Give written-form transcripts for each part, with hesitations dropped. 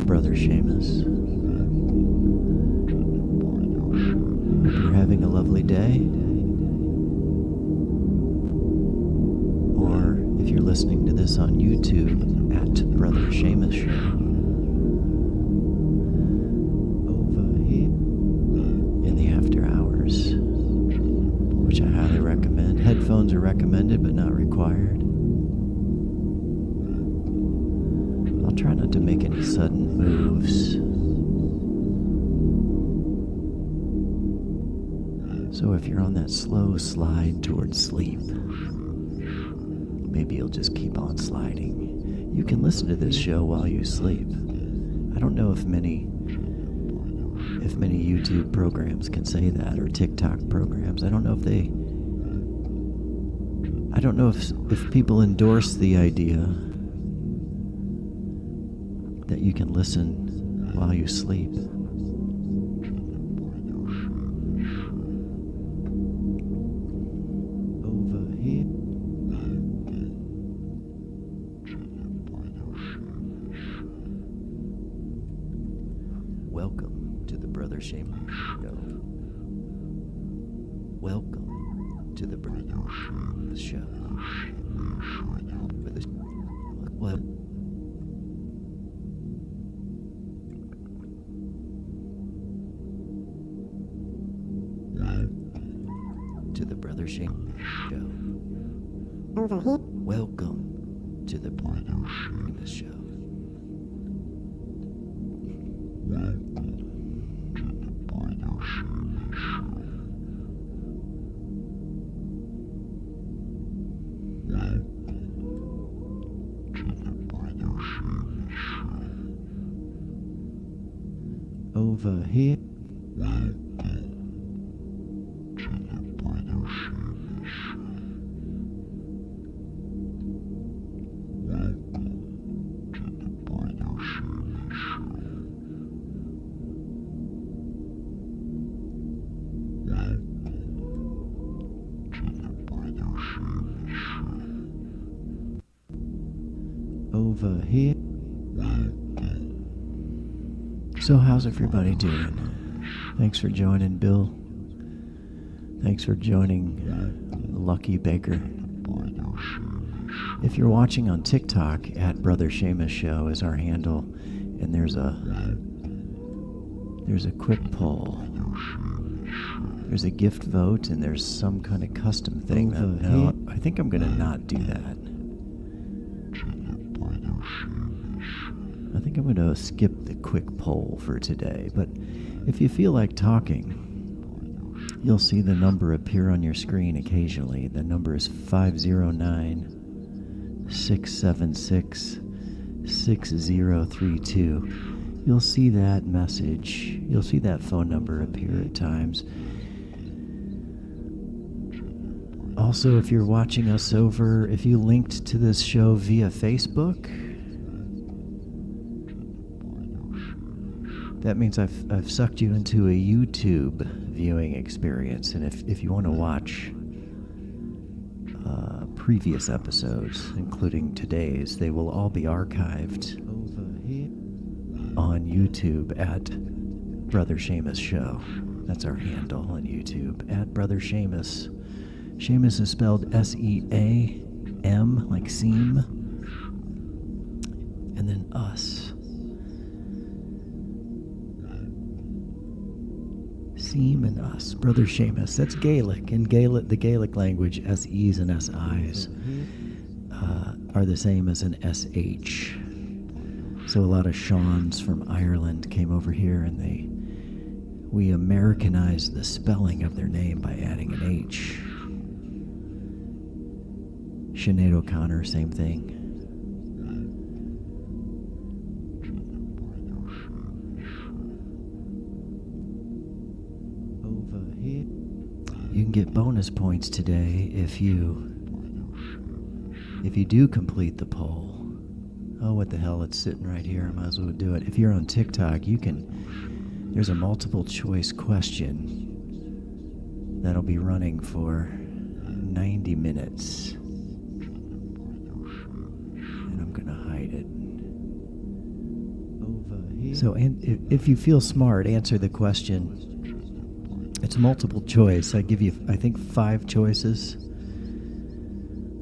Brother Seamus. Hope you're having a lovely day. Or if you're listening to this on YouTube, at Brother Seamus Show. Over here in the after hours, which I highly recommend. Headphones are recommended but not required. I'll try not to make any sudden moves. So if you're on that slow slide towards sleep, maybe you'll just keep on sliding. You can listen to this show while you sleep. I don't know if many YouTube programs can say that, or TikTok programs. I don't know if people endorse the idea that you can listen while you sleep. Seamus Show. Welcome to the Brother Seamus Show. Well, to the Brother Seamus Show. Welcome to the Brother Seamus Show. Over here. Over here. So how's everybody doing? Thanks for joining, Bill. Thanks for joining Lucky Baker. If you're watching on TikTok, at Brother Seamus Show is our handle, and there's a quick poll. There's a gift vote, and there's some kind of custom thing. No, I think I'm gonna not do that. I think I'm going to skip the quick poll for today, but if you feel like talking, you'll see the number appear on your screen occasionally. The number is 509-676-6032. You'll see that message. You'll see that phone number appear at times. Also, if you're watching us if you linked to this show via Facebook, that means I've sucked you into a YouTube viewing experience, and if you want to watch previous episodes, including today's, they will all be archived on YouTube at Brother Seamus Show. That's our handle on YouTube, at Brother Seamus. Seamus is spelled S-E-A-M, like seam, and then us. Seam and us, Brother Seamus. That's Gaelic. In the Gaelic language, S-E's and S-I's are the same as an S-H. So a lot of Seans from Ireland came over here, and we Americanized the spelling of their name by adding an H. Sinead O'Connor, same thing. You can get bonus points today if you do complete the poll. Oh, what the hell, it's sitting right here. I might as well do it. If you're on TikTok, there's a multiple choice question that'll be running for 90 minutes. And I'm going to hide it. So if you feel smart, answer the question. It's multiple choice. I give you, I think, 5 choices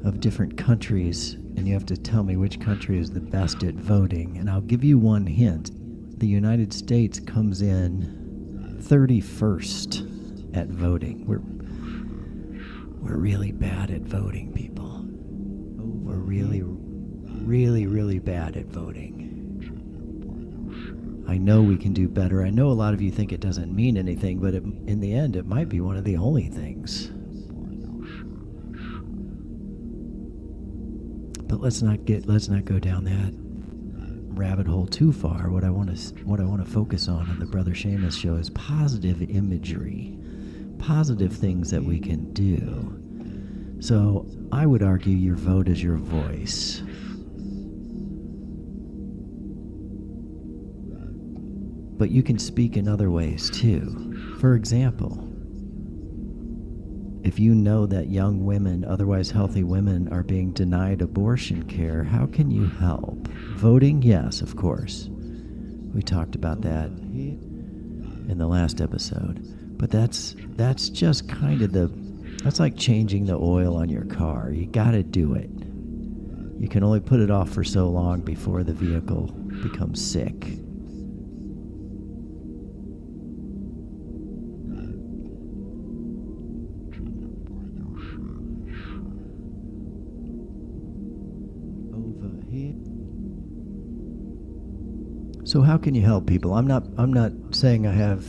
of different countries, and you have to tell me which country is the best at voting. And I'll give you one hint. The United States comes in 31st at voting. We're really bad at voting, people. We're really, really, really bad at voting. I know we can do better. I know a lot of you think it doesn't mean anything, but in the end, it might be one of the only things. But let's not go down that rabbit hole too far. What I want to focus on the Brother Seamus Show is positive imagery, positive things that we can do. So I would argue your vote is your voice. But you can speak in other ways too. For example, if you know that young women, otherwise healthy women, are being denied abortion care, how can you help? Voting? Yes, of course. We talked about that in the last episode. But that's just kind of that's like changing the oil on your car. You got to do it. You can only put it off for so long before the vehicle becomes sick. So how can you help people? I'm not saying I have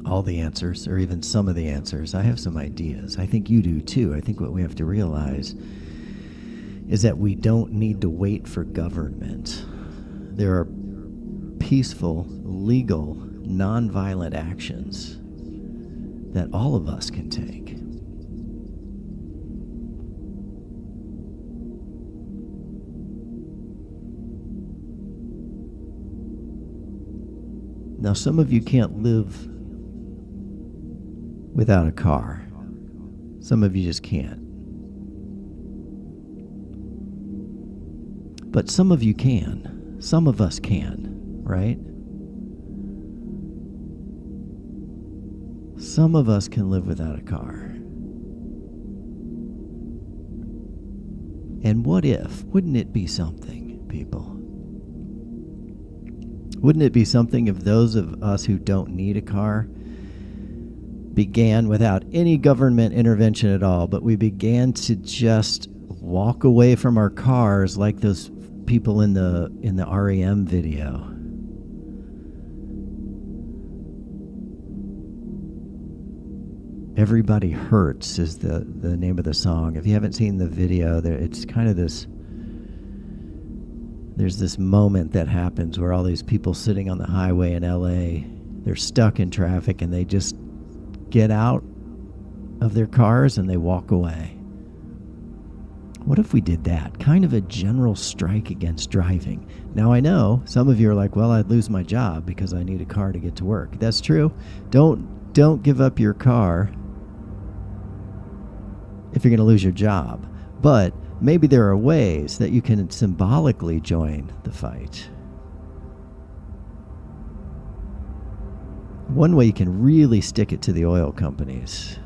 all the answers or even some of the answers. I have some ideas. I think you do too. I think what we have to realize is that we don't need to wait for government. There are peaceful, legal, nonviolent actions that all of us can take. Now, some of you can't live without a car. Some of you just can't. But some of you can. Some of us can, right? Some of us can live without a car. And what if? Wouldn't it be something, people? Wouldn't it be something if those of us who don't need a car began without any government intervention at all, but we began to just walk away from our cars like those people in the REM video? Everybody Hurts is the name of the song. If you haven't seen the video, it's kind of this... There's this moment that happens where all these people sitting on the highway in LA, they're stuck in traffic and they just get out of their cars and they walk away. What if we did that? Kind of a general strike against driving. Now I know some of you are like, well, I'd lose my job because I need a car to get to work. That's true. Don't give up your car if you're going to lose your job. But maybe there are ways that you can symbolically join the fight. One way you can really stick it to the oil companies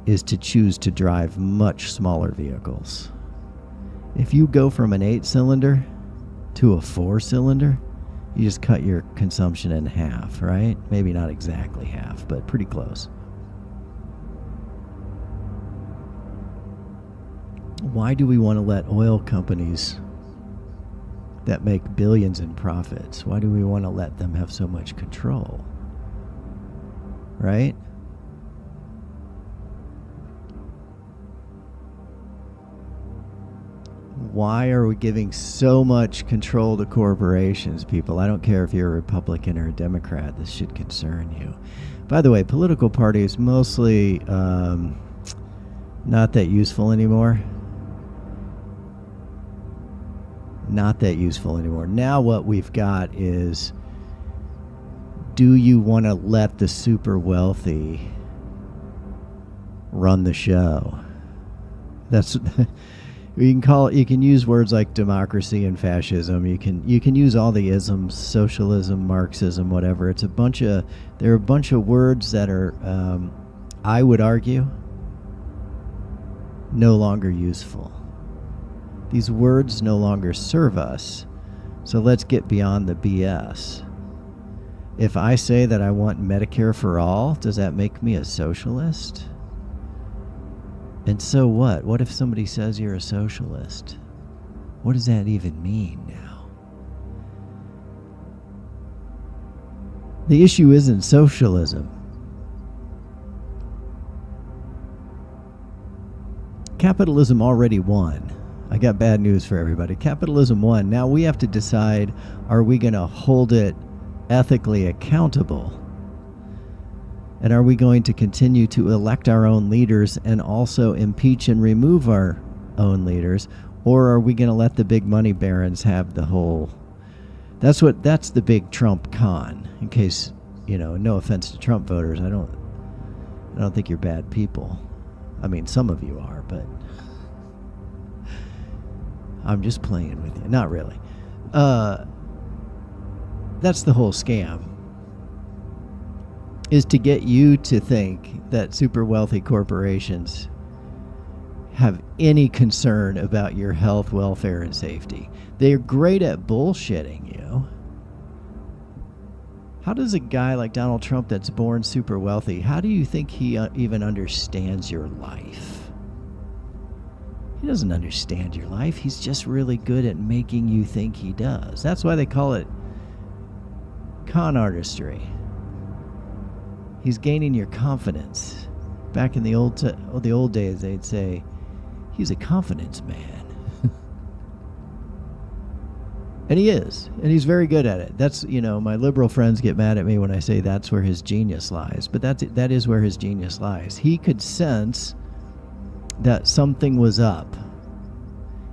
is to choose to drive much smaller vehicles. If you go from an 8-cylinder to a 4-cylinder, you just cut your consumption in half, right? Maybe not exactly half, but pretty close. Why do we want to let oil companies that make billions in profits, why do we want to let them have so much control? Right? Why are we giving so much control to corporations, people? I don't care if you're a Republican or a Democrat. This should concern you. By the way, political parties mostly not that useful anymore. Not that useful anymore. Now what we've got is, do you want to let the super wealthy run the show? That's you can use words like democracy and fascism. You can use all the isms, socialism, Marxism, whatever. There are a bunch of words that are, I would argue, no longer useful. These words no longer serve us, so let's get beyond the BS. If I say that I want Medicare for all, does that make me a socialist? And so what? What if somebody says you're a socialist? What does that even mean now? The issue isn't socialism. Capitalism already won. I got bad news for everybody. Capitalism won. Now we have to decide, are we going to hold it ethically accountable? And are we going to continue to elect our own leaders and also impeach and remove our own leaders? Or are we going to let the big money barons have the whole... That's the big Trump con. In case, no offense to Trump voters, I don't think you're bad people. I mean, some of you are, but I'm just playing with you. Not really. That's the whole scam, is to get you to think that super wealthy corporations have any concern about your health, welfare, and safety. They're great at bullshitting you. How does a guy like Donald Trump that's born super wealthy, how do you think he even understands your life? He doesn't understand your life. He's just really good at making you think he does. That's why they call it con artistry. He's gaining your confidence. Back in the old days, they'd say, he's a confidence man. And he is. And he's very good at it. That's, my liberal friends get mad at me when I say that's where his genius lies. But that is where his genius lies. He could sense that something was up.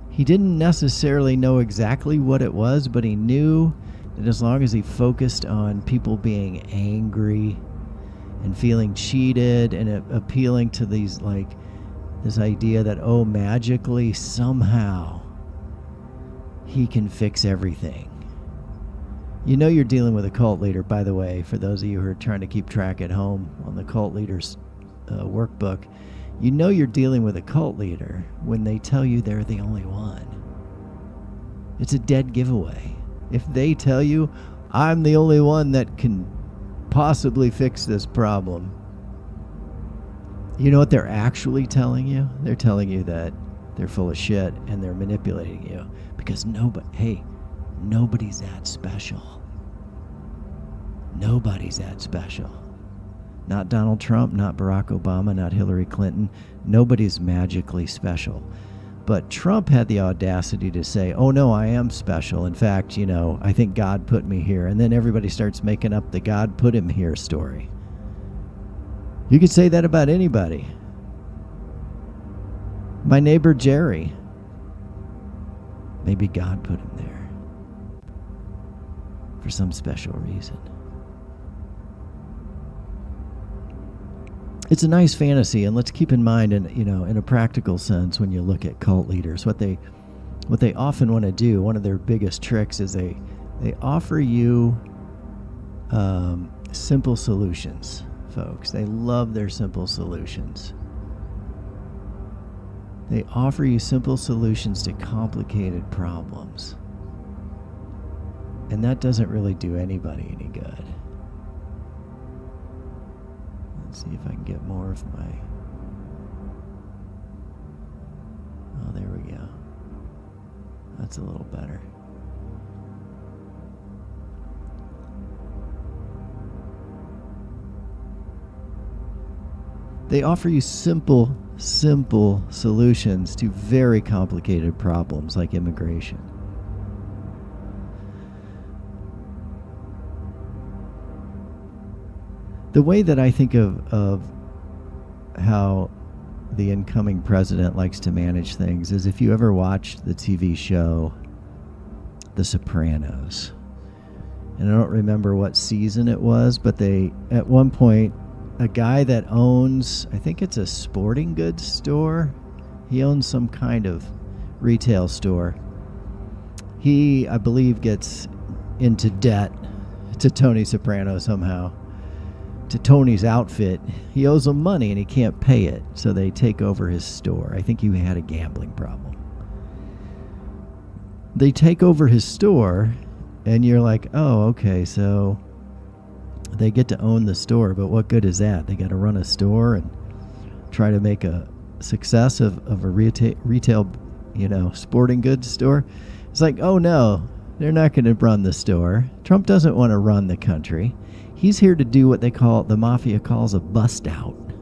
He didn't necessarily know exactly what it was, but he knew that as long as he focused on people being angry and feeling cheated and appealing to these, this idea that, magically, somehow, he can fix everything. You're dealing with a cult leader, by the way, for those of you who are trying to keep track at home on the cult leaders workbook. You're dealing with a cult leader when they tell you they're the only one. It's a dead giveaway. If they tell you, I'm the only one that can possibly fix this problem, you know what they're actually telling you? They're telling you that they're full of shit and they're manipulating you. Because nobody's that special. Nobody's that special. Not Donald Trump, not Barack Obama, not Hillary Clinton. Nobody's magically special. But Trump had the audacity to say, oh no, I am special. In fact, I think God put me here. And then everybody starts making up the God put him here story. You could say that about anybody. My neighbor Jerry. Maybe God put him there for some special reason. It's a nice fantasy, and let's keep in mind, in a practical sense, when you look at cult leaders, what they often want to do, one of their biggest tricks is they offer you simple solutions, folks. They love their simple solutions. They offer you simple solutions to complicated problems. And that doesn't really do anybody any good. Let's see if I can get more of my... Oh, there we go. That's a little better. They offer you simple solutions to very complicated problems like immigration. The way that I think of how the incoming president likes to manage things is if you ever watched the TV show The Sopranos. And I don't remember what season it was, but at one point, a guy that owns, I think it's a sporting goods store. He owns some kind of retail store. He, I believe, gets into debt to Tony Soprano somehow. To Tony's outfit. He owes them money and he can't pay it. So they take over his store. I think he had a gambling problem. They take over his store and you're like, oh, okay, so they get to own the store, but what good is that? They got to run a store and try to make a success of a retail, sporting goods store. It's like, oh no, they're not going to run the store. Trump doesn't want to run the country. He's here to do what the mafia calls a bust out.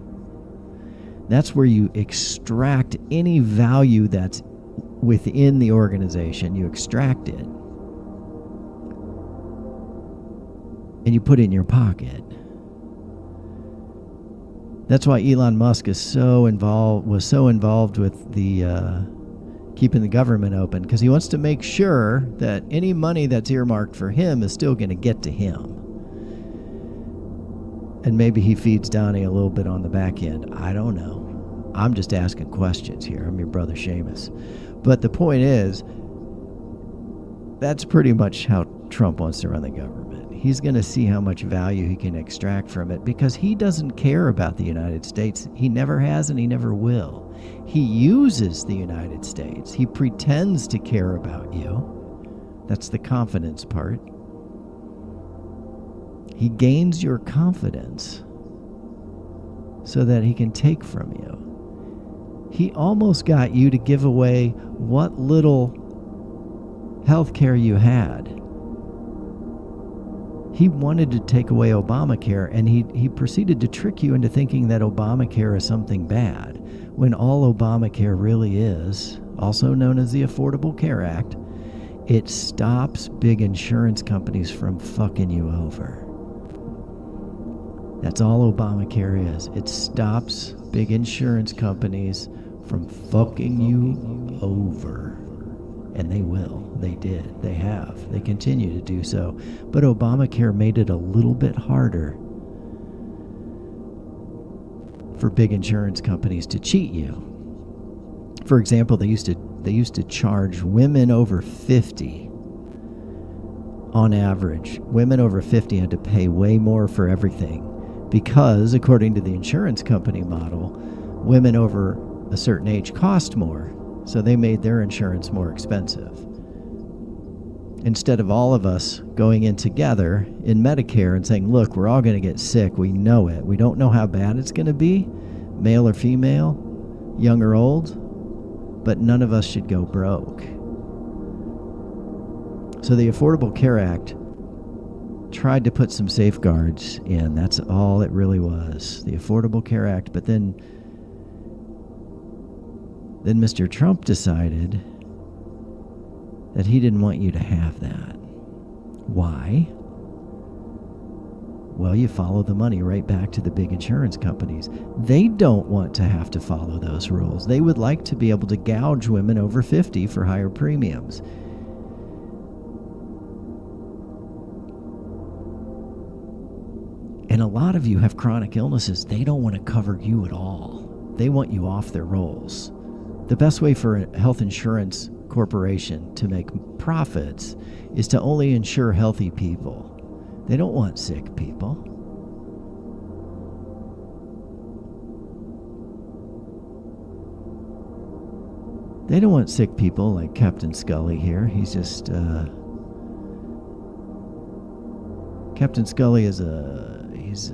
That's where you extract any value that's within the organization. You extract it. And you put it in your pocket. That's why Elon Musk was so involved with the keeping the government open, because he wants to make sure that any money that's earmarked for him is still going to get to him. And maybe he feeds Donnie a little bit on the back end. I don't know. I'm just asking questions here. I'm your brother Seamus. But the point is, that's pretty much how Trump wants to run the government. He's going to see how much value he can extract from it, because he doesn't care about the United States. He never has and he never will. He uses the United States. He pretends to care about you. That's the confidence part. He gains your confidence so that he can take from you. He almost got you to give away what little health care you had. He wanted to take away Obamacare, and he proceeded to trick you into thinking that Obamacare is something bad, when all Obamacare really is, also known as the Affordable Care Act, it stops big insurance companies from fucking you over. That's all Obamacare is. It stops big insurance companies from fucking you over. And they will. They did. They have. They continue to do so. But Obamacare made it a little bit harder for big insurance companies to cheat you. For example, they used to charge women over 50. On average, women over 50 had to pay way more for everything, because according to the insurance company model, women over a certain age cost more. So they made their insurance more expensive. Instead of all of us going in together in Medicare and saying, look, we're all going to get sick. We know it. We don't know how bad it's going to be, male or female, young or old, but none of us should go broke. So the Affordable Care Act tried to put some safeguards in. That's all it really was, the Affordable Care Act. But then Mr. Trump decided that he didn't want you to have that. Why? Well, you follow the money right back to the big insurance companies. They don't want to have to follow those rules. They would like to be able to gouge women over 50 for higher premiums. And a lot of you have chronic illnesses. They don't want to cover you at all. They want you off their rolls. The best way for a health insurance corporation to make profits is to only insure healthy people. They don't want sick people. They don't want sick people like Captain Scully here. He's just... Captain Scully is he's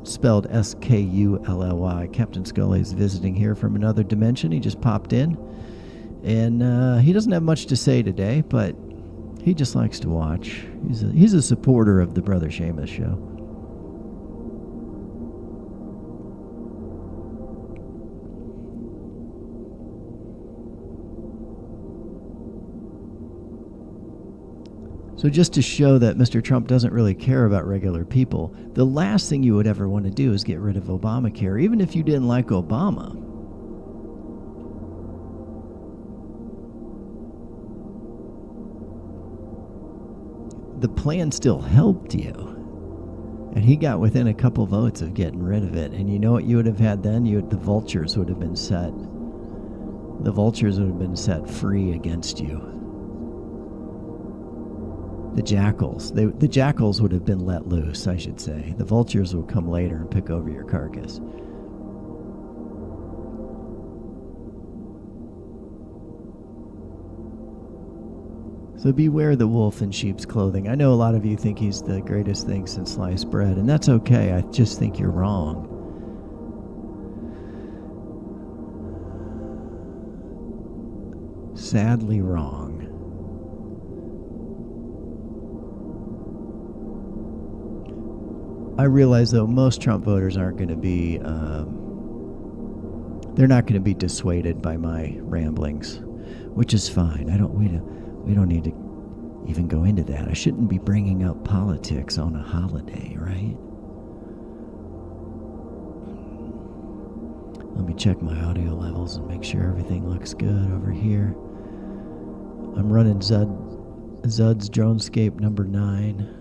spelled Skully. Captain Scully is visiting here from another dimension. He just popped in. And he doesn't have much to say today, but he just likes to watch. He's a supporter of the Brother Seamus Show. So just to show that Mr. Trump doesn't really care about regular people, the last thing you would ever want to do is get rid of Obamacare, even if you didn't like Obama. The plan still helped you. And he got within a couple votes of getting rid of it. And you know what you would have had then? The vultures would have been set. The vultures would have been set free against you. The jackals. The jackals would have been let loose, I should say. The vultures will come later and pick over your carcass. So beware the wolf in sheep's clothing. I know a lot of you think he's the greatest thing since sliced bread, and that's okay. I just think you're wrong. Sadly wrong. I realize, though, most Trump voters aren't going to be, they're not going to be dissuaded by my ramblings, which is fine. We don't need to even go into that. I shouldn't be bringing up politics on a holiday, right? Let me check my audio levels and make sure everything looks good over here. I'm running Zud's Dronesape number 9.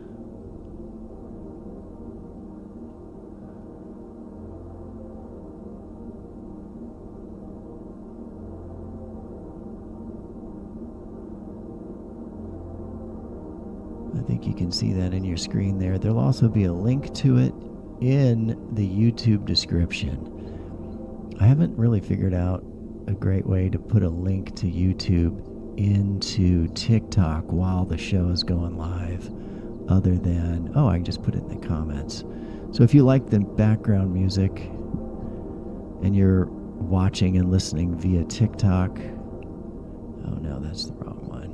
I think think you can see that in your screen there. There'll also be a link to it in the YouTube description. I haven't really figured out a great way to put a link to YouTube into TikTok while the show is going live, other than, I can just put it in the comments. So if you like the background music and you're watching and listening via TikTok, oh no, that's the wrong one.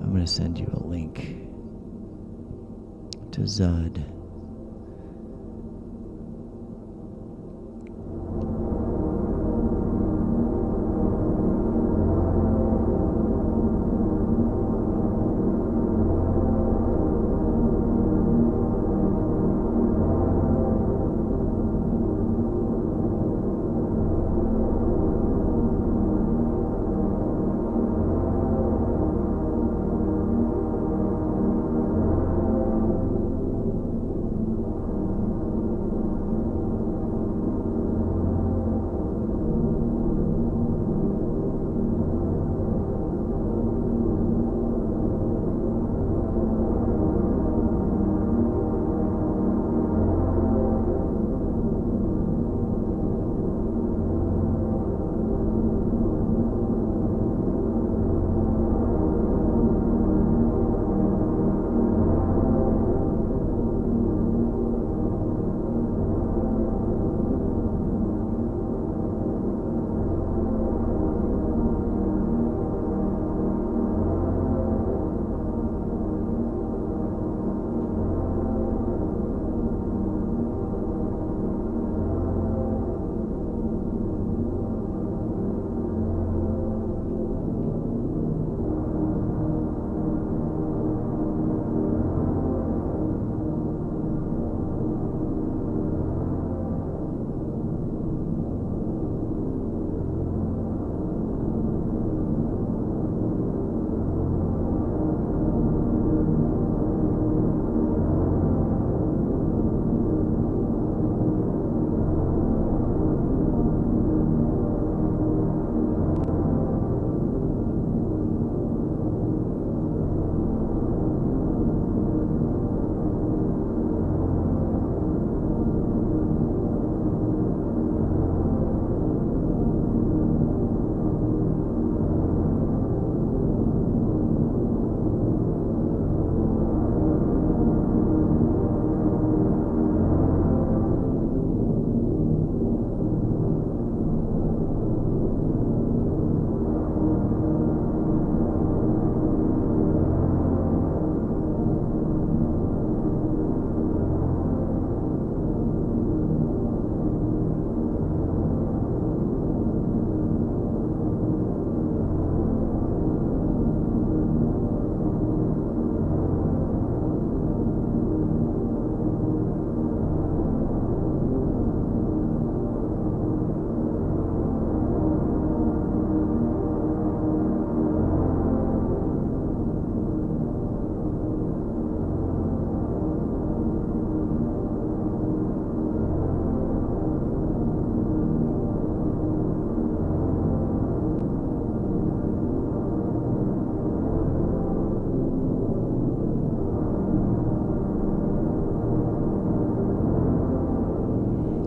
I'm going to send you a link to Zud.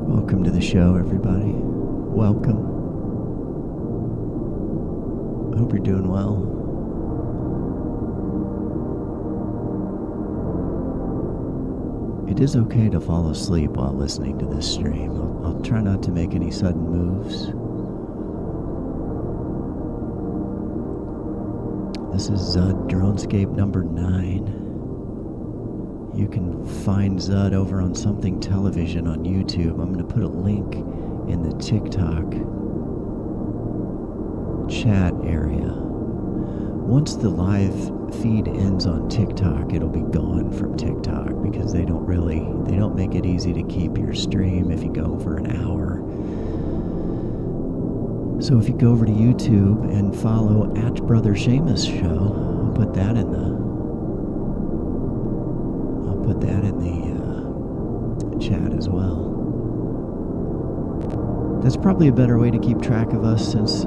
Welcome to the show, everybody. Welcome. I hope you're doing well. It is okay to fall asleep while listening to this stream. I'll try not to make any sudden moves. This is Zud Dronesape number 9. You can find Zud over on Something Television on YouTube. I'm going to put a link in the TikTok chat area. Once the live feed ends on TikTok, it'll be gone from TikTok because they don't make it easy to keep your stream if you go over an hour. So if you go over to YouTube and follow @Brother Seamus Show, I'll put that in the chat as well. That's probably a better way to keep track of us, since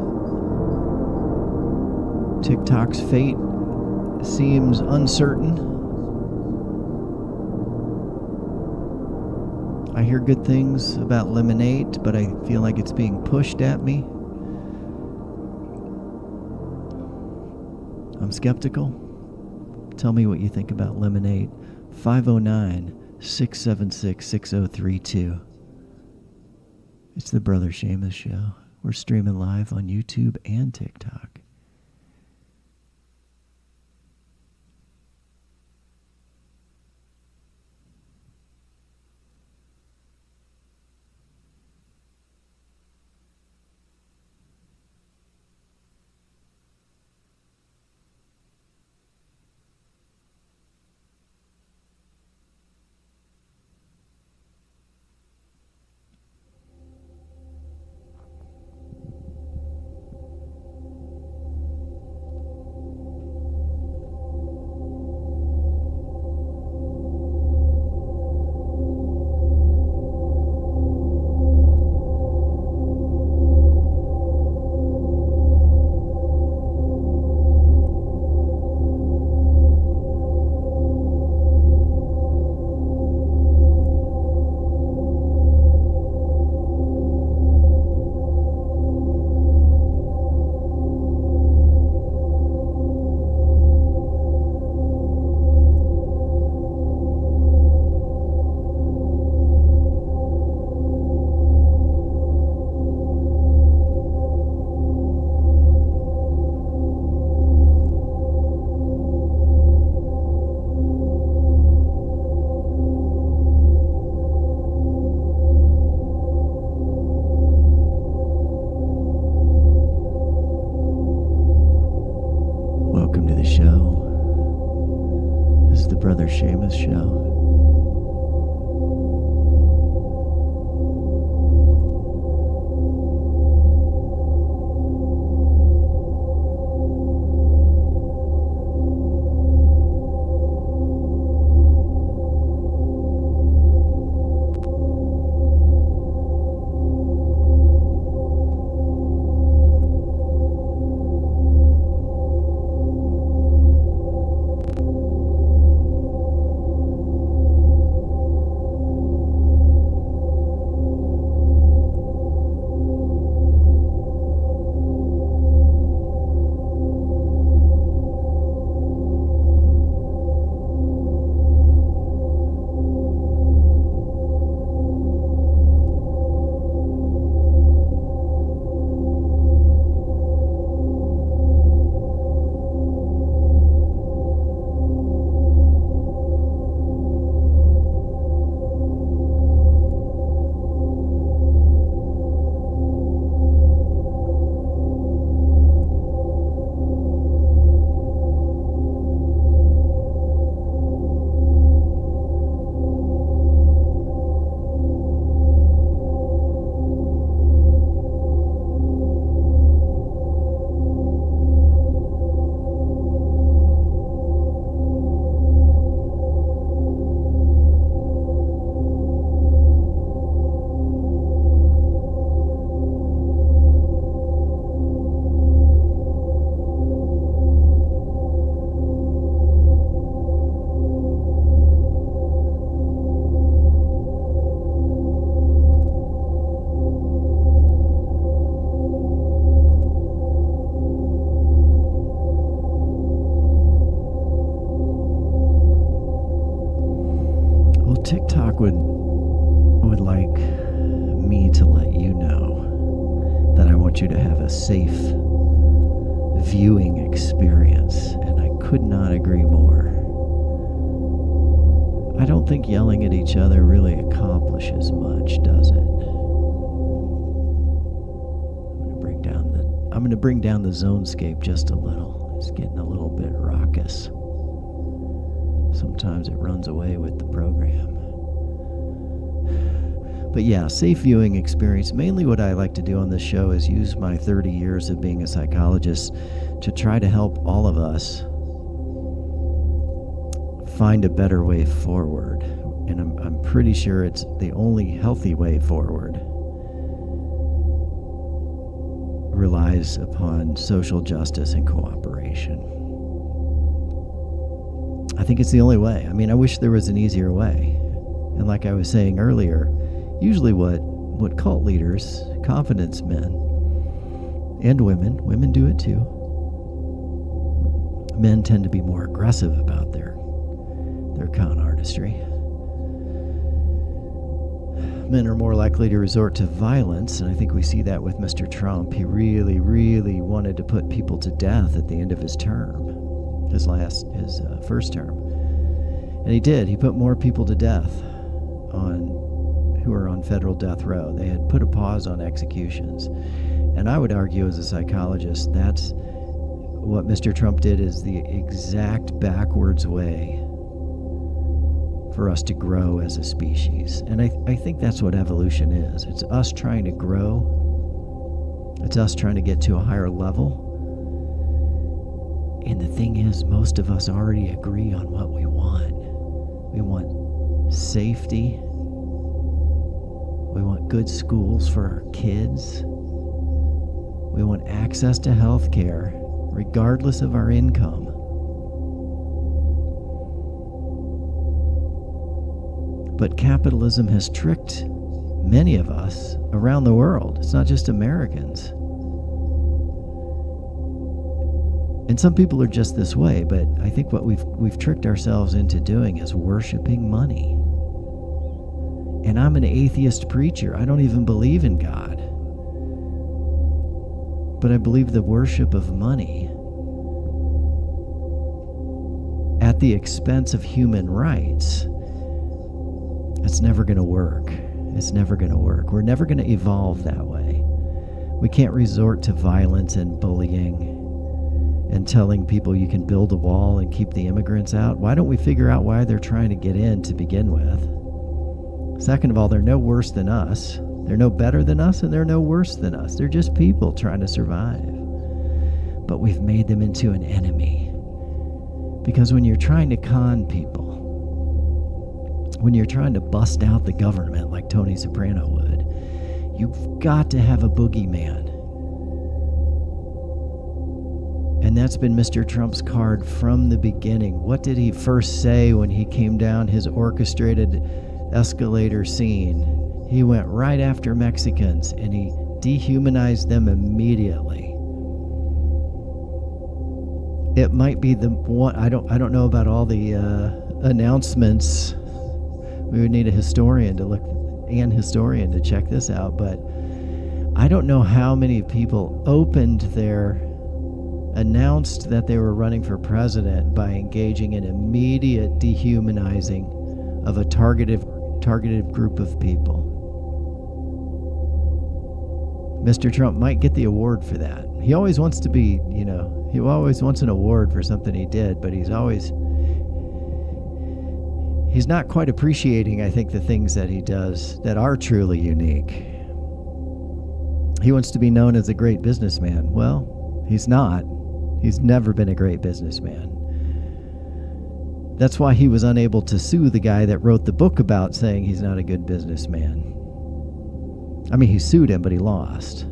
TikTok's fate seems uncertain. I hear good things about lemonade, but I feel like it's being pushed at me. I'm skeptical. Tell me what you think about lemonade. 509-676-6032. It's the Brother Seamus Show. We're streaming live on YouTube and TikTok. Brother Seamus Show. TikTok would like me to let you know that I want you to have a safe viewing experience, and I could not agree more. I don't think yelling at each other really accomplishes much, does it? I'm going to bring down the zonescape just a little. It's getting a little bit raucous. Sometimes it runs away with the program. But yeah, safe viewing experience. Mainly what I like to do on this show is use my 30 years of being a psychologist to try to help all of us find a better way forward. And I'm pretty sure it's the only healthy way forward. Relies upon social justice and cooperation. I think it's the only way. I mean, I wish there was an easier way. And like I was saying earlier, usually what cult leaders, confidence men, and women do it too. Men tend to be more aggressive about their con artistry. Men are more likely to resort to violence, and I think we see that with Mr. Trump. He really, really wanted to put people to death at the end of his term, his first term. And he did. He put more people to death who are on federal death row. They had put a pause on executions. And I would argue as a psychologist, that's what Mr. Trump did is the exact backwards way for us to grow as a species. And I think that's what evolution is. It's us trying to grow. It's us trying to get to a higher level. And the thing is, most of us already agree on what we want. We want safety. We want good schools for our kids. We want access to health care, regardless of our income. But capitalism has tricked many of us around the world. It's not just Americans. And some people are just this way, but I think what we've tricked ourselves into doing is worshiping money. And I'm an atheist preacher. I don't even believe in God. But I believe the worship of money at the expense of human rights, it's never going to work. It's never going to work. We're never going to evolve that way. We can't resort to violence and bullying and telling people you can build a wall and keep the immigrants out. Why don't we figure out why they're trying to get in to begin with? Second of all, they're no worse than us. They're no better than us, and they're no worse than us. They're just people trying to survive. But we've made them into an enemy. Because when you're trying to con people, when you're trying to bust out the government like Tony Soprano would, you've got to have a boogeyman. And that's been Mr. Trump's card from the beginning. What did he first say when he came down his orchestrated escalator scene? He went right after Mexicans and he dehumanized them immediately. It might be the one, I don't know about all the announcements. We would need a historian to check this out, but I don't know how many people announced that they were running for president by engaging in immediate dehumanizing of a targeted group of people. Mr. Trump might get the award for that. He always wants to be, he always wants an award for something he did, but he's not quite appreciating, I think, the things that he does that are truly unique. He wants to be known as a great businessman. Well, he's not. He's never been a great businessman. That's why he was unable to sue the guy that wrote the book about saying he's not a good businessman. I mean, he sued him, but he lost.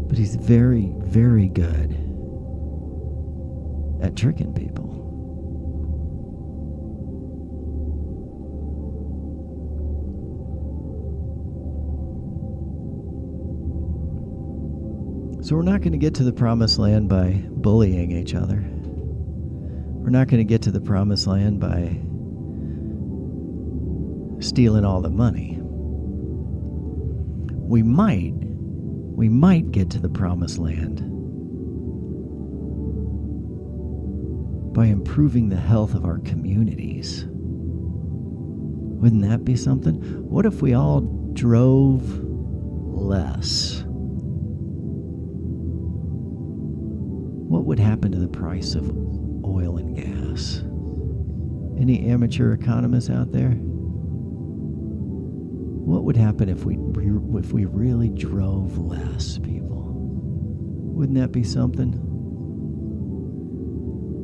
But he's very, very good at tricking people. So we're not going to get to the promised land by bullying each other. We're not going to get to the promised land by stealing all the money. We might get to the promised land by improving the health of our communities. Wouldn't that be something? What if we all drove less? What would happen to the price of oil and gas? Any amateur economists out there? What would happen if we really drove less, people? Wouldn't that be something?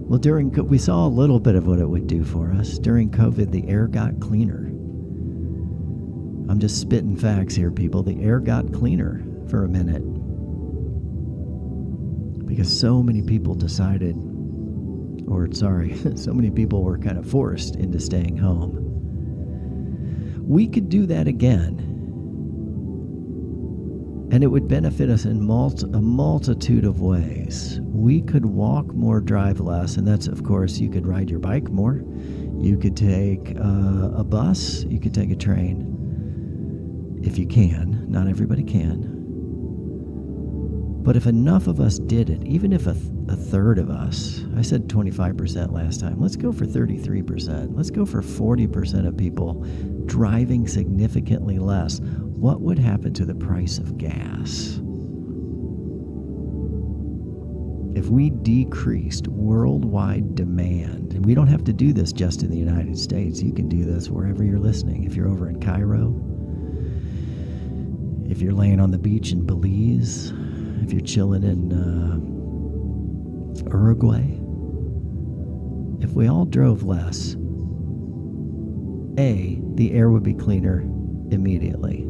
Well, we saw a little bit of what it would do for us. During COVID, the air got cleaner. I'm just spitting facts here, people. The air got cleaner for a minute. Because so many people decided, Or, sorry, so many people were kind of forced into staying home. We could do that again. And it would benefit us in a multitude of ways. We could walk more, drive less, and that's, of course, you could ride your bike more. You could take a bus. You could take a train. If you can. Not everybody can. But if enough of us did it, even if a third of us, I said 25% last time, let's go for 33%. Let's go for 40% of people driving significantly less. What would happen to the price of gas? If we decreased worldwide demand, and we don't have to do this just in the United States, you can do this wherever you're listening. If you're over in Cairo, if you're laying on the beach in Belize, if you're chilling in Uruguay, if we all drove less, the air would be cleaner immediately.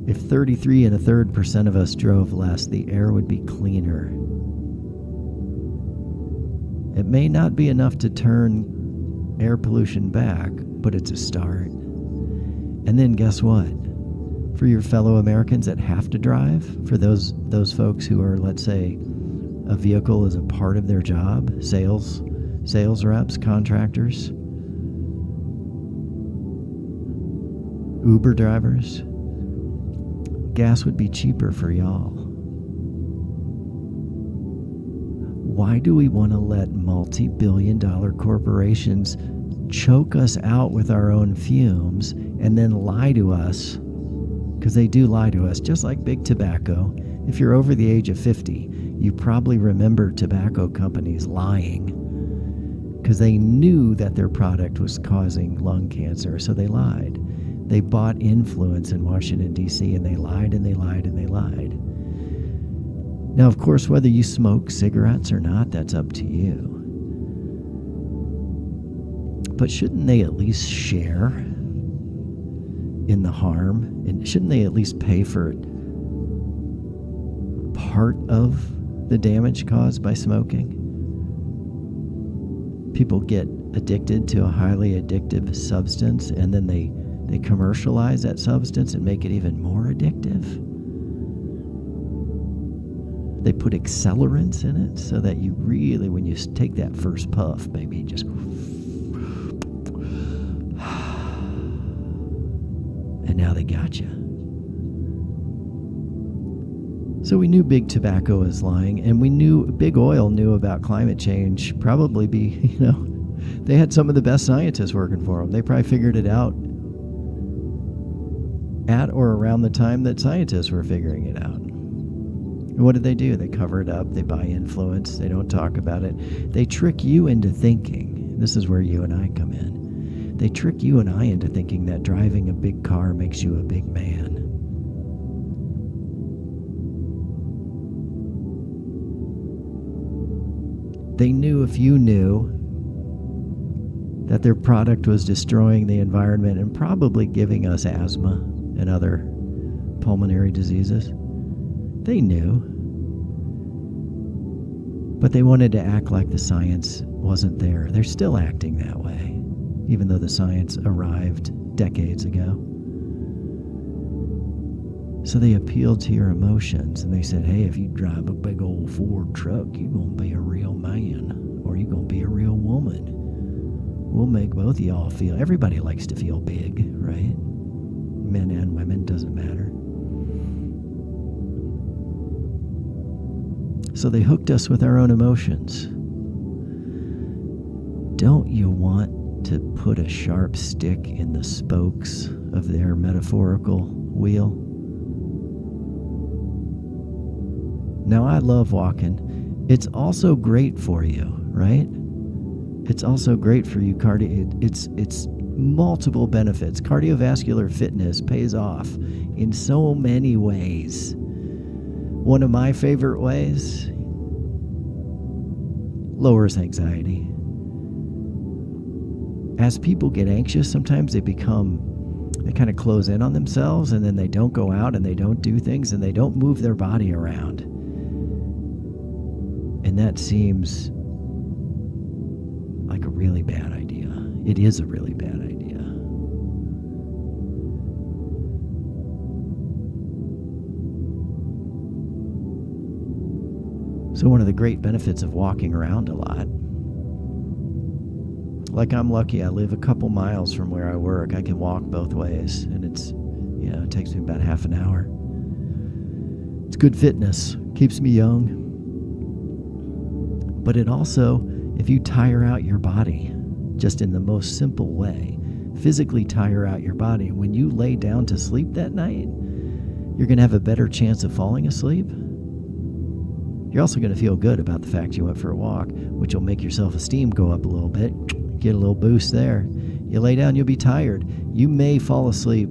If 33 1/3% of us drove less, the air would be cleaner. It may not be enough to turn air pollution back, but it's a start. And then guess what? For your fellow Americans that have to drive, for those folks who are, let's say, a vehicle is a part of their job, sales reps, contractors, Uber drivers, gas would be cheaper for y'all. Why do we want to let multi-billion-dollar corporations choke us out with our own fumes and then lie to us? Because they do lie to us, just like big tobacco. If you're over the age of 50, you probably remember tobacco companies lying because they knew that their product was causing lung cancer, so they lied. They bought influence in Washington, D.C., and they lied and they lied and they lied. Now, of course, whether you smoke cigarettes or not, that's up to you. But shouldn't they at least share in the harm? And shouldn't they at least pay for part of the damage caused by smoking? People get addicted to a highly addictive substance, and then they commercialize that substance and make it even more addictive. They put accelerants in it so that you really, when you take that first puff, baby, you just... and now they got you. So we knew big tobacco was lying, and we knew big oil knew about climate change. Probably they had some of the best scientists working for them. They probably figured it out at or around the time that scientists were figuring it out. And what do? They cover it up. They buy influence. They don't talk about it. They trick you into thinking. This is where you and I come in. They trick you and I into thinking that driving a big car makes you a big man. They knew if you knew that their product was destroying the environment and probably giving us asthma and other pulmonary diseases. They knew. But they wanted to act like the science wasn't there. They're still acting that way, even though the science arrived decades ago. So they appealed to your emotions, and they said, hey, if you drive a big old Ford truck, you're going to be a real man, or you're going to be a real woman. We'll make both of y'all feel... Everybody likes to feel big, right? Men and women, doesn't matter. So they hooked us with our own emotions. Don't you want to put a sharp stick in the spokes of their metaphorical wheel? Now, I love walking. It's also great for you, right? It's also great for you. It's multiple benefits. Cardiovascular fitness pays off in so many ways. One of my favorite ways, lowers anxiety. As people get anxious, sometimes they kind of close in on themselves, and then they don't go out and they don't do things and they don't move their body around. And that seems like a really bad idea. It is a really bad idea. So one of the great benefits of walking around a lot, like I'm lucky I live a couple miles from where I work. I can walk both ways, and it takes me about half an hour. It's good fitness, keeps me young. But it also, if you tire out your body, just in the most simple way, physically tire out your body, when you lay down to sleep that night, you're going to have a better chance of falling asleep. You're also going to feel good about the fact you went for a walk, which will make your self-esteem go up a little bit, get a little boost there. You lay down, you'll be tired. You may fall asleep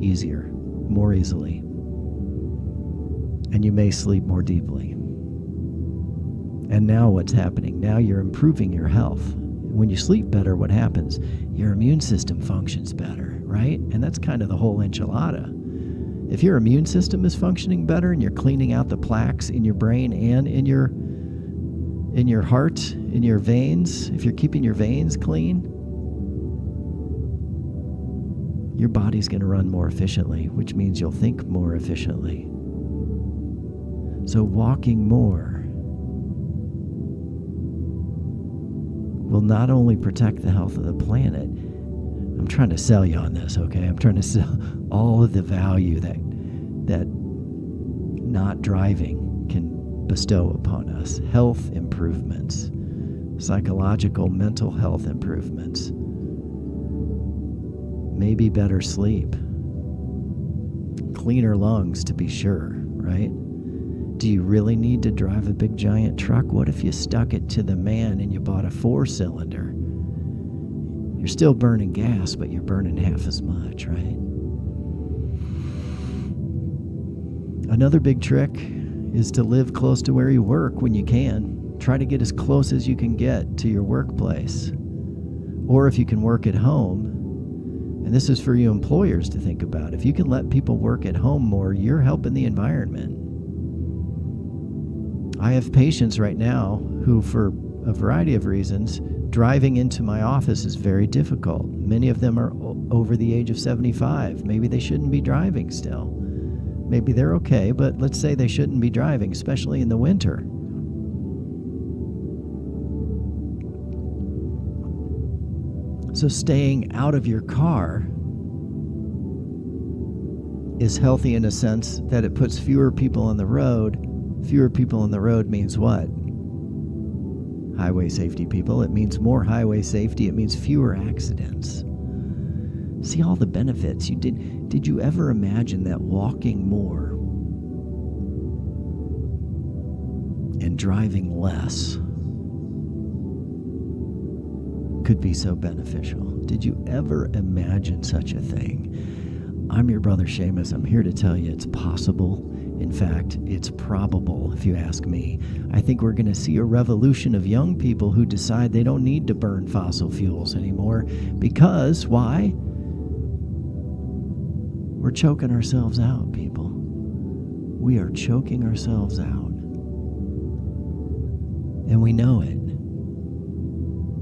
easier, more easily. And you may sleep more deeply. And now what's happening? Now you're improving your health. When you sleep better, what happens? Your immune system functions better, right? And that's kind of the whole enchilada. If your immune system is functioning better and you're cleaning out the plaques in your brain and in your heart, in your veins, if you're keeping your veins clean, your body's going to run more efficiently, which means you'll think more efficiently. So walking more will not only protect the health of the planet. I'm trying to sell you on this, okay? I'm trying to sell all of the value that not driving can bestow upon us. Health improvements, psychological, mental health improvements, maybe better sleep, cleaner lungs to be sure, right? Do you really need to drive a big giant truck? What if you stuck it to the man and you bought a 4-cylinder? You're still burning gas, but you're burning half as much, right? Another big trick is to live close to where you work when you can. Try to get as close as you can get to your workplace. Or if you can work at home, and this is for you employers to think about, if you can let people work at home more, you're helping the environment. I have patients right now who, for a variety of reasons, driving into my office is very difficult. Many of them are over the age of 75. Maybe they shouldn't be driving still. Maybe they're okay, but let's say they shouldn't be driving, especially in the winter. So staying out of your car is healthy in a sense that it puts fewer people on the road. Fewer people on the road means what? Highway safety people. It means more highway safety. It means fewer accidents. See all the benefits. Did you ever imagine that walking more and driving less could be so beneficial? Did you ever imagine such a thing? I'm your brother Seamus. I'm here to tell you it's possible. In fact, it's probable, if you ask me. I think we're going to see a revolution of young people who decide they don't need to burn fossil fuels anymore. Because, why? We're choking ourselves out, people. We are choking ourselves out. And we know it.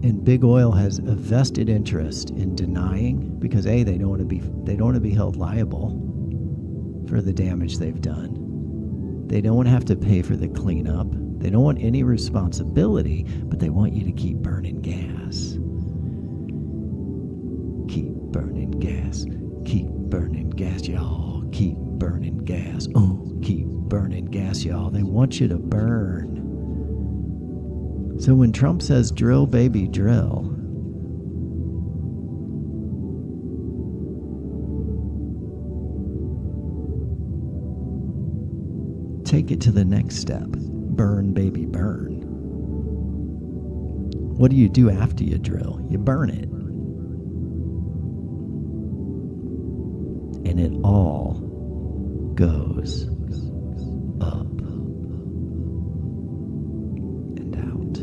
And big oil has a vested interest in denying, because A, they don't want to be held liable for the damage they've done. They don't want to have to pay for the cleanup. They don't want any responsibility, but they want you to keep burning gas. Keep burning gas. Keep burning gas, y'all. Keep burning gas. Oh, keep burning gas, y'all. They want you to burn. So when Trump says drill, baby, drill, take it to the next step. Burn, baby, burn. What do you do after you drill? You burn it. And it all goes up and out.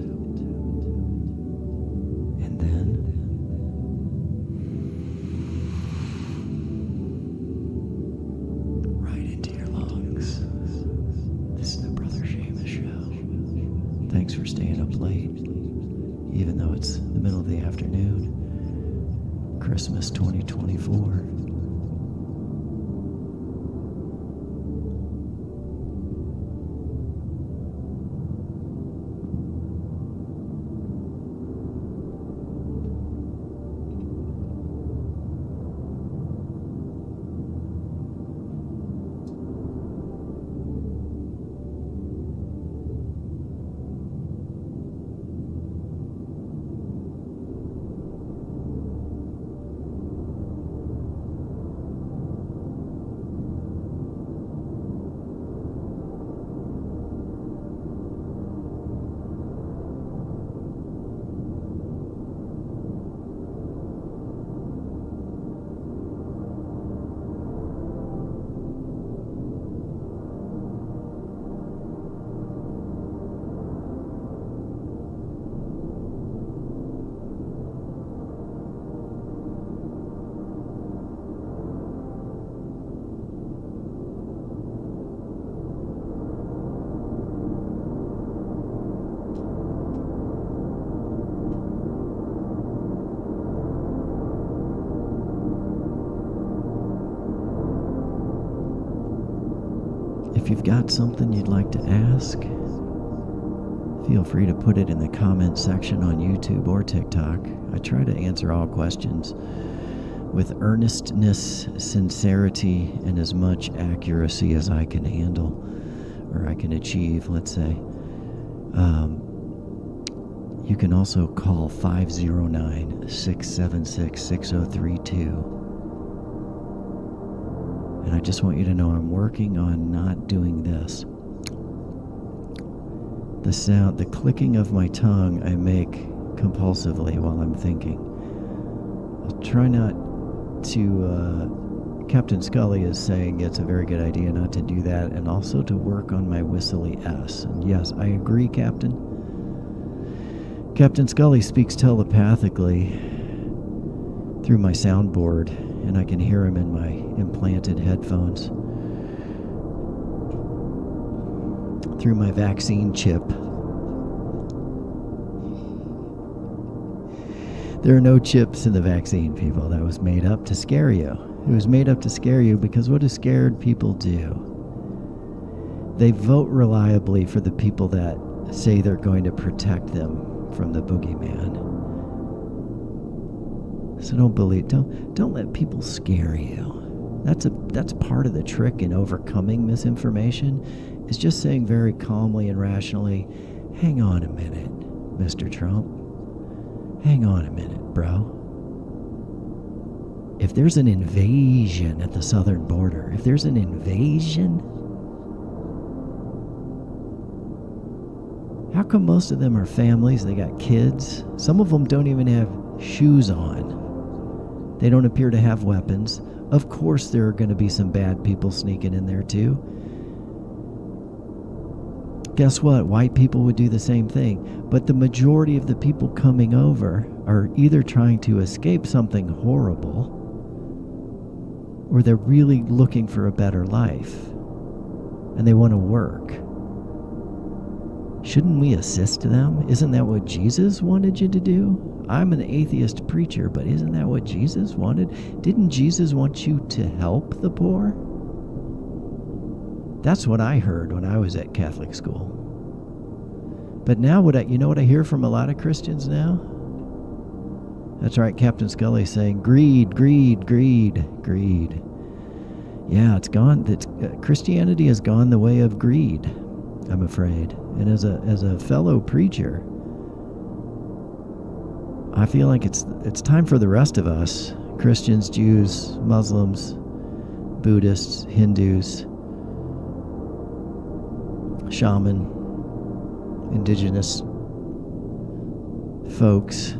And then right into your lungs. This is the Brother Seamus Show. Thanks for staying up late, even though it's the middle of the afternoon. Christmas 2024. If you've got something you'd like to ask, feel free to put it in the comment section on YouTube or TikTok. I try to answer all questions with earnestness, sincerity, and as much accuracy as I can handle, or I can achieve, let's say. You can also call 509-676-6032. And I just want you to know I'm working on not doing this. The sound, the clicking of my tongue I make compulsively while I'm thinking. I'll try not to, Captain Scully is saying it's a very good idea not to do that, and also to work on my whistly S. And yes, I agree, Captain. Captain Scully speaks telepathically through my soundboard, and I can hear him in my implanted headphones. Through my vaccine chip. There are no chips in the vaccine, people. That was made up to scare you. It was made up to scare you because what do scared people do? They vote reliably for the people that say they're going to protect them from the boogeyman. So don't let people scare you. That's part of the trick in overcoming misinformation, is just saying very calmly and rationally, hang on a minute, Mr. Trump. Hang on a minute, bro. If there's an invasion at the southern border, if there's an invasion, how come most of them are families? They got kids. Some of them don't even have shoes on. They don't appear to have weapons. Of course there are going to be some bad people sneaking in there too. Guess what? White people would do the same thing. But the majority of the people coming over are either trying to escape something horrible, or they're really looking for a better life, and they want to work. Shouldn't we assist them? Isn't that what Jesus wanted you to do? I'm an atheist preacher, but isn't that what Jesus wanted? Didn't Jesus want you to help the poor? That's what I heard when I was at Catholic school. But now you know what I hear from a lot of Christians now? That's right, Captain Scully saying, greed, greed, greed, greed. Yeah, it's gone. Christianity has gone the way of greed, I'm afraid. And as a fellow preacher, I feel like it's time for the rest of us, Christians, Jews, Muslims, Buddhists, Hindus, shaman, indigenous folks.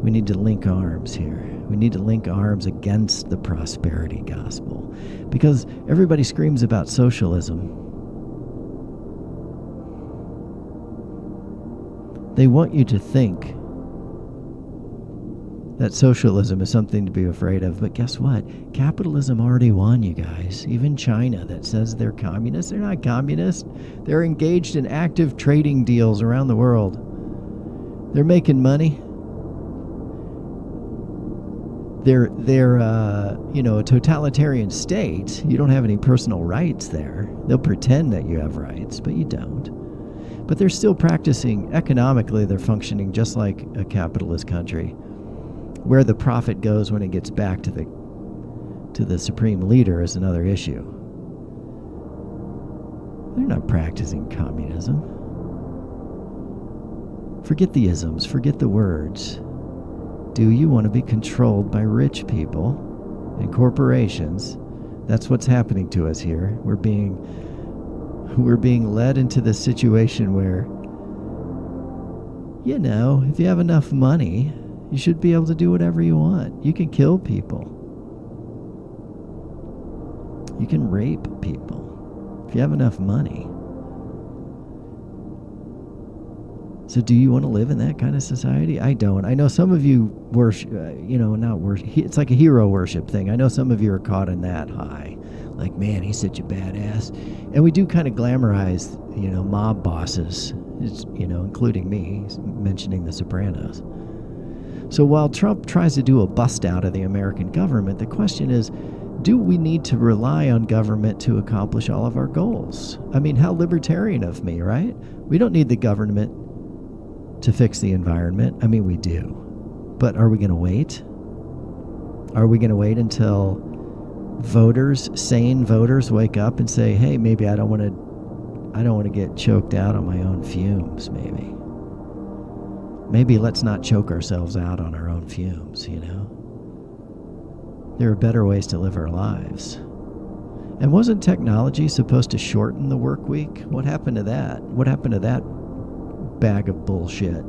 We need to link arms here. We need to link arms against the prosperity gospel, because everybody screams about socialism. They want you to think that socialism is something to be afraid of. But guess what? Capitalism already won, you guys. Even China, that says they're communist, they're not communist. They're engaged in active trading deals around the world. They're making money. They're a totalitarian state. You don't have any personal rights there. They'll pretend that you have rights, but you don't. But they're still practicing, economically, they're functioning just like a capitalist country. Where the profit goes when it gets back to the supreme leader is another issue. They're not practicing communism. Forget the isms, forget the words. Do you want to be controlled by rich people and corporations? That's what's happening to us here. We're being led into this situation where, if you have enough money, you should be able to do whatever you want. You can kill people. You can rape people if you have enough money. So do you want to live in that kind of society? I don't. I know some of you worship, not worship. It's like a hero worship thing. I know some of you are caught in that high. Like, man, he's such a badass. And we do kind of glamorize, mob bosses, including me, mentioning The Sopranos. So while Trump tries to do a bust out of the American government, the question is, do we need to rely on government to accomplish all of our goals? I mean, how libertarian of me, right? We don't need the government to fix the environment. I mean, we do. But are we going to wait? Are we going to wait until sane voters wake up and say, hey, maybe I don't want to get choked out on my own fumes, maybe. Maybe let's not choke ourselves out on our own fumes, There are better ways to live our lives. And wasn't technology supposed to shorten the work week? What happened to that? What happened to that bag of bullshit?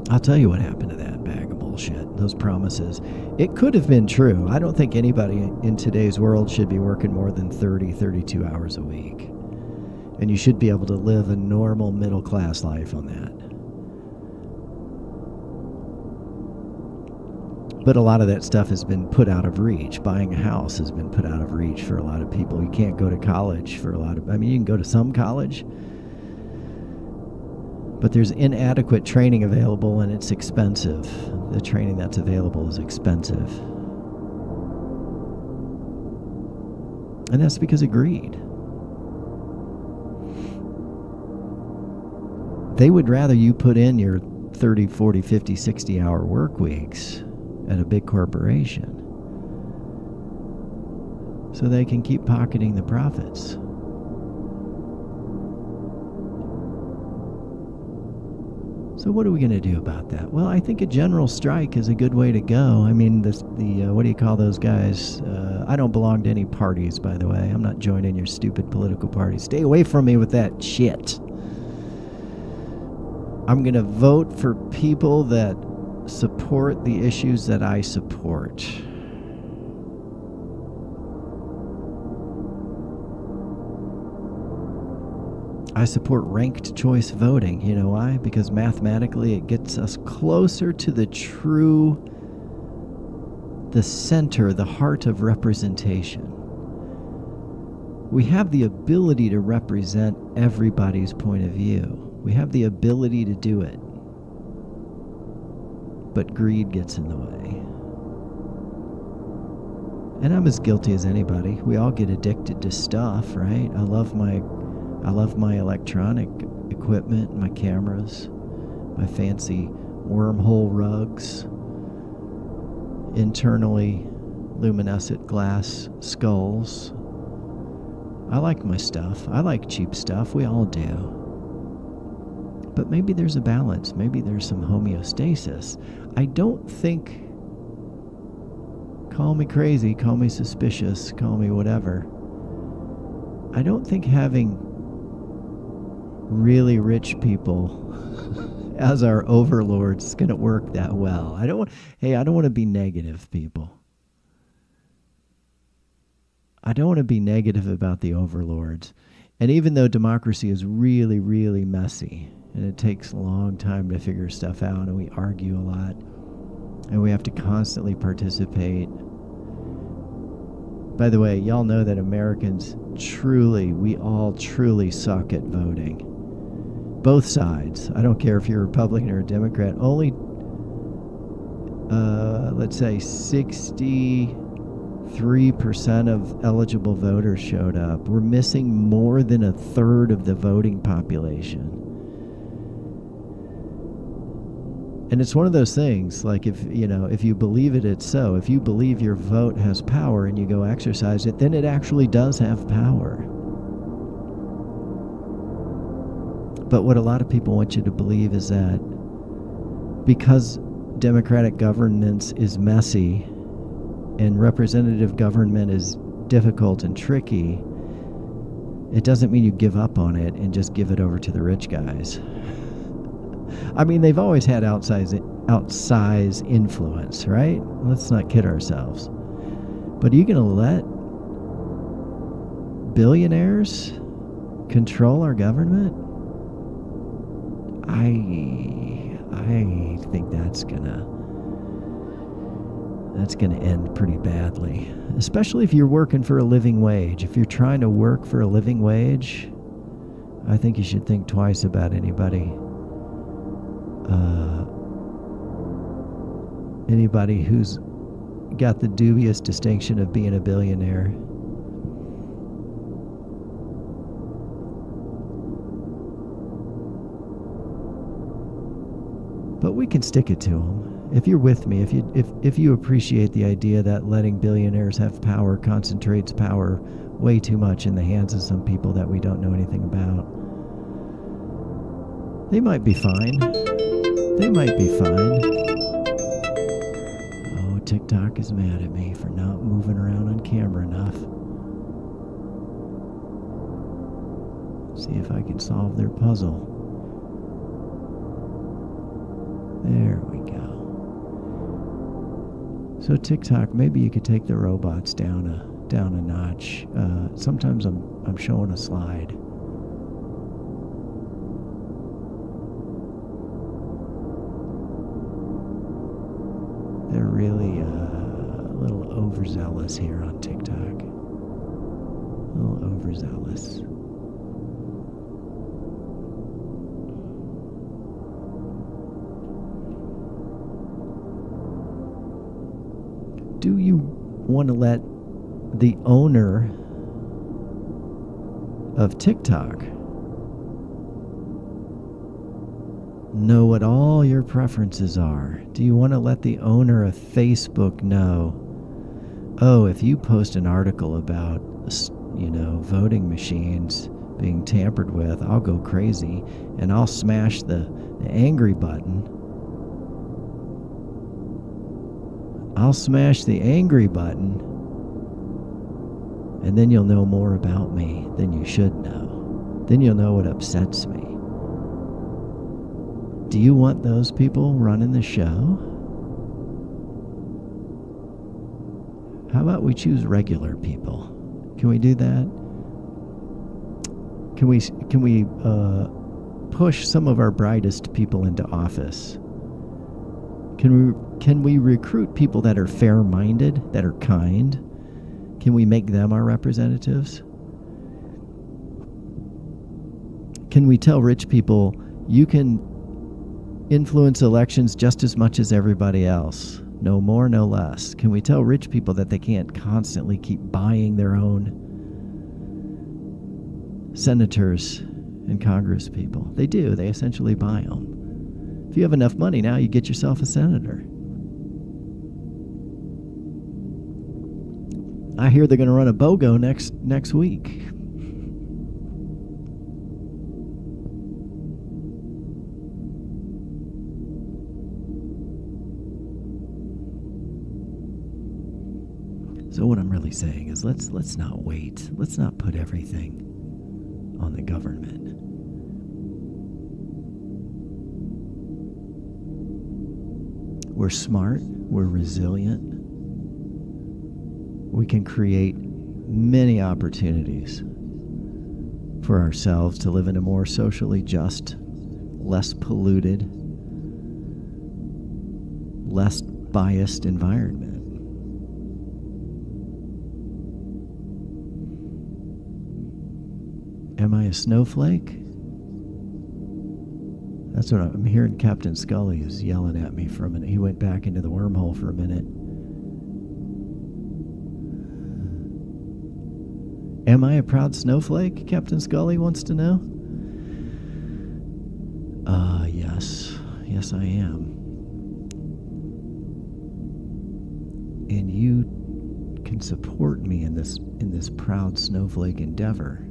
I'll tell you what happened to that bag of bullshit, those promises. It could have been true. I don't think anybody in today's world should be working more than 32 hours a week. And you should be able to live a normal middle-class life on that. But a lot of that stuff has been put out of reach. Buying a house has been put out of reach for a lot of people. You can't go to college for a lot of... you can go to some college, but there's inadequate training available, and it's expensive. The training that's available is expensive. And that's because of greed. They would rather you put in your 30, 40, 50, 60-hour work weeks at a big corporation so they can keep pocketing the profits. So what are we going to do about that? Well, I think a general strike is a good way to go. I mean, what do you call those guys? I don't belong to any parties, by the way. I'm not joining your stupid political party. Stay away from me with that shit. I'm going to vote for people that support the issues that I support. I support ranked choice voting. You know why? Because mathematically it gets us closer to the center, the heart of representation. We have the ability to represent everybody's point of view. We have the ability to do it. But greed gets in the way. And I'm as guilty as anybody. We all get addicted to stuff, right? I love my electronic equipment, my cameras, my fancy wormhole rugs, internally luminescent glass skulls. I like my stuff. I like cheap stuff. We all do. But maybe there's a balance. Maybe there's some homeostasis. I don't think, call me crazy, call me suspicious, call me whatever, I don't think having really rich people as our overlords is going to work that well. I don't want to be negative, people. I don't want to be negative about the overlords. And even though democracy is really, really messy, and it takes a long time to figure stuff out, and we argue a lot, and we have to constantly participate. By the way, y'all know that Americans we all truly suck at voting. Both sides. I don't care if you're a Republican or a Democrat. Only, let's say 63% of eligible voters showed up. We're missing more than a third of the voting population. And it's one of those things, like if you believe it, it's so. If you believe your vote has power and you go exercise it, then it actually does have power. But what a lot of people want you to believe is that because democratic governance is messy and representative government is difficult and tricky, it doesn't mean you give up on it and just give it over to the rich guys. I mean, they've always had outsized influence, right? Let's not kid ourselves. But are you going to let billionaires control our government? I think that's gonna end pretty badly. Especially if you're working for a living wage. If you're trying to work for a living wage, I think you should think twice about anybody who's got the dubious distinction of being a billionaire. But we can stick it to them. If you're with me, if you appreciate the idea that letting billionaires have power concentrates power way too much in the hands of some people that we don't know anything about, they might be fine. They might be fine. Oh, TikTok is mad at me for not moving around on camera enough. See if I can solve their puzzle. There we go. So TikTok, maybe you could take the robots down a notch. Sometimes I'm showing a slide. They're really a little overzealous here on TikTok. A little overzealous. Do you want to let the owner of TikTok know what all your preferences are? Do you want to let the owner of Facebook know, oh, if you post an article about, voting machines being tampered with, I'll go crazy and I'll smash the angry button. I'll smash the angry button, and then you'll know more about me than you should know. Then you'll know what upsets me. Do you want those people running the show? How about we choose regular people? Can we do that? Can we push some of our brightest people into office? Can we recruit people that are fair-minded, that are kind? Can we make them our representatives? Can we tell rich people, you can influence elections just as much as everybody else? No more, no less. Can we tell rich people that they can't constantly keep buying their own senators and Congress people? They do. They essentially buy them. If you have enough money now, you get yourself a senator. I hear they're going to run a BOGO next week. So what I'm really saying is let's not wait. Let's not put everything on the government. We're smart. We're resilient. We can create many opportunities for ourselves to live in a more socially just, less polluted, less biased environment. Am I a snowflake? That's what I'm hearing. Captain Scully is yelling at me for a minute. He went back into the wormhole for a minute. Am I a proud snowflake? Captain Scully wants to know. Yes. Yes, I am. And you can support me in this proud snowflake endeavor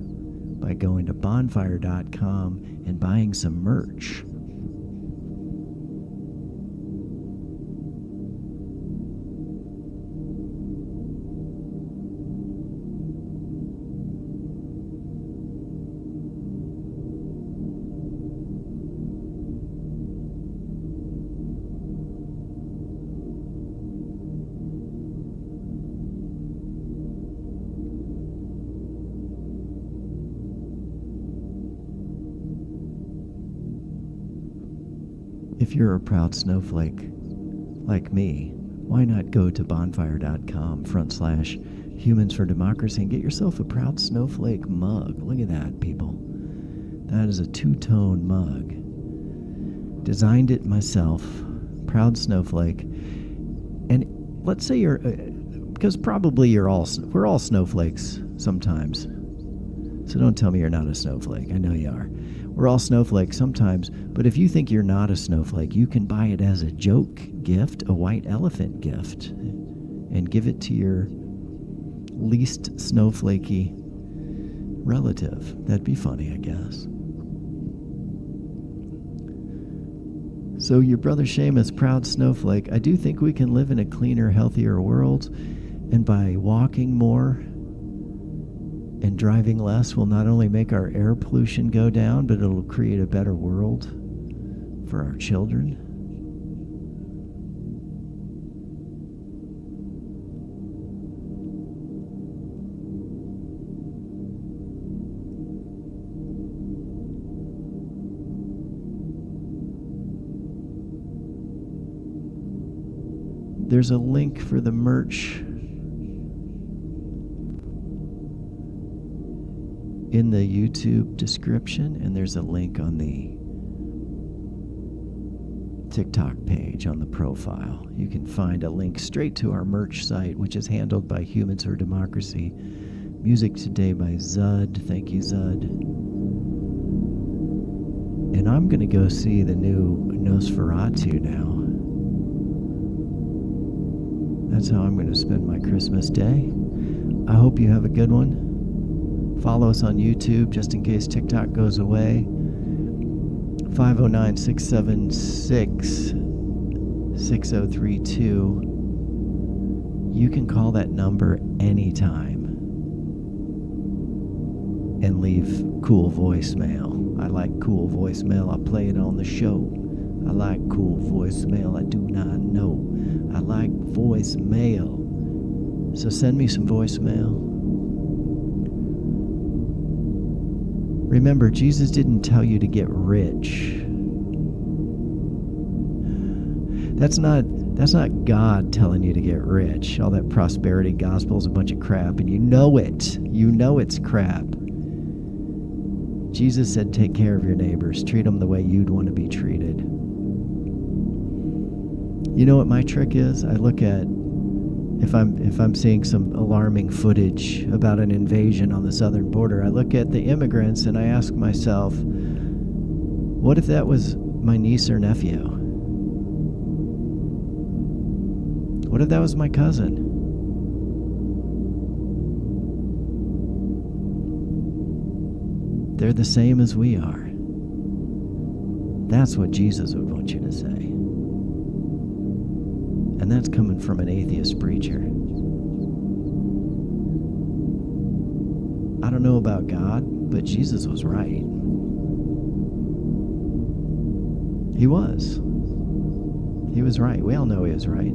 by going to bonfire.com and buying some merch. If you're a proud snowflake like me, why not go to bonfire.com/humans for democracy and get yourself a proud snowflake mug. Look at that, people. That is a two-tone mug. Designed it myself, proud snowflake. And let's say you're, because probably we're all snowflakes sometimes. So don't tell me you're not a snowflake. I know you are. We're all snowflakes sometimes, but if you think you're not a snowflake, you can buy it as a joke gift, a white elephant gift, and give it to your least snowflakey relative. That'd be funny, I guess. So your brother Seamus, proud snowflake. I do think we can live in a cleaner, healthier world, and by walking more and driving less will not only make our air pollution go down, but it'll create a better world for our children. There's a link for the merch in the YouTube description, and there's a link on the TikTok page on the profile. You can find a link straight to our merch site, which is handled by Humans for Democracy. Music today by Zud. Thank you, Zud. And I'm going to go see the new Nosferatu now. That's how I'm going to spend my Christmas day. I hope you have a good one. Follow us on YouTube just in case TikTok goes away. 509-676-6032. You can call that number anytime and leave cool voicemail. I like cool voicemail. I play it on the show. I like cool voicemail. I do not know. I like voicemail. So send me some voicemail. Remember, Jesus didn't tell you to get rich. That's not God telling you to get rich. All that prosperity gospel is a bunch of crap, and you know it. You know it's crap. Jesus said, take care of your neighbors. Treat them the way you'd want to be treated. You know what my trick is? I look at, if I'm seeing some alarming footage about an invasion on the southern border, I look at the immigrants and I ask myself, what if that was my niece or nephew? What if that was my cousin? They're the same as we are. That's what Jesus would want you to say. And that's coming from an atheist preacher. I don't know about God, but Jesus was right. He was. He was right. We all know he was right.